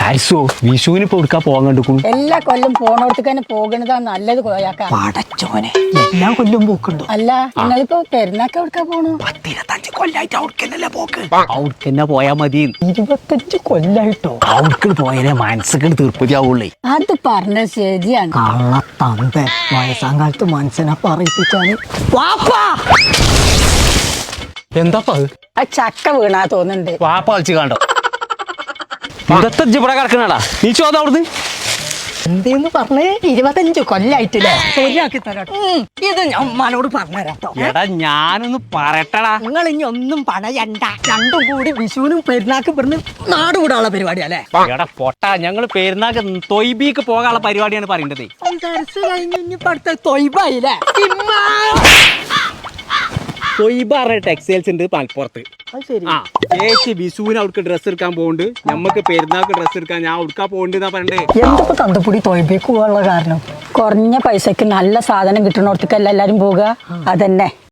ആരിസോ വിഷുവിന് ഇപ്പൊ എടുക്കാൻ പോകാൻ കണ്ടുക്കും. എല്ലാ കൊല്ലം പോണോടത്തേക്ക് തന്നെ പോകണതാ നല്ലത്. കോയാക്ക പടച്ചോനെ എല്ലാ കൊല്ലം പോക്കുണ്ടോ? അല്ല നിങ്ങളിപ്പോ പെരുന്നാക്ക് എവിടുക്കാ പോണു? 10-25 കൊല്ലായിട്ട് അവർക്കെന്നല്ലേ പോക്ക്. അവർക്ക് തന്നെ പോയാ മതി. 25 കൊല്ലായിട്ടോ? അവർക്ക് പോയാലേ മനസ്സൊക്കെ തീർപ്പതി ആവുള്ളേ. അത് പറഞ്ഞത് ശരിയാണ്. കള്ളത്തന്ത വയസ്സാം കാലത്ത് മനസ്സിനെ പറയിപ്പിച്ചാല് എന്താപ്പാ അത്? ആ ചക്ക വീണാ തോന്നുന്നുണ്ട്. വാപ്പ കളിച്ച് കണ്ടോ? ഇവിടത്തെ ഇവിടെ കിടക്കണടാ. നീ ചോദ അവിടുന്ന് എന്തേന്ന് പറഞ്ഞേ? 25 കൊല്ലായിട്ടില്ലേ? ശരിയാക്കി തരാട്ടോ. ഇത് ഞാൻ ഉമ്മാനോട് പറഞ്ഞുതരാട്ടോ. എടാ ഞാനൊന്ന് പറയട്ടടാ. നിങ്ങൾ ഇനി ഒന്നും പണയണ്ട. രണ്ടും കൂടി വിഷുവിനും പെരുന്നാക്കും ഇവിടുന്ന് നാട് വിടാനുള്ള പരിപാടിയല്ലേ? എടാ പൊട്ടാ, ഞങ്ങള് പെരുന്നാക്ക് തൊയ്ബിക്ക് പോകാനുള്ള പരിപാടിയാണ് പറയേണ്ടത്. അടുത്ത തൊയ്ബായില്ലേ? തൊയ്ബ ടെക്സ്റ്റൈൽസ് ഉണ്ട് മലപ്പുറത്ത്. ആ ചേച്ചി വിഷുവിന് അവർക്ക് ഡ്രസ്സ് എടുക്കാൻ പോകുന്നുണ്ട്. ഞമ്മക്ക് പെരുന്നാൾക്ക് ഡ്രസ്സ് എടുക്കാൻ ഞാൻ ഉടുക്കാൻ പോകുന്നുണ്ട് പറയണ്ടേ. എന്തിപ്പോ തന്തപ്പൊടി തൊയ്ബേക്ക് പോകാനുള്ള കാരണം? കുറഞ്ഞ പൈസക്ക് നല്ല സാധനം കിട്ടണോടത്തേക്കല്ല എല്ലാരും പോവുക. അതന്നെ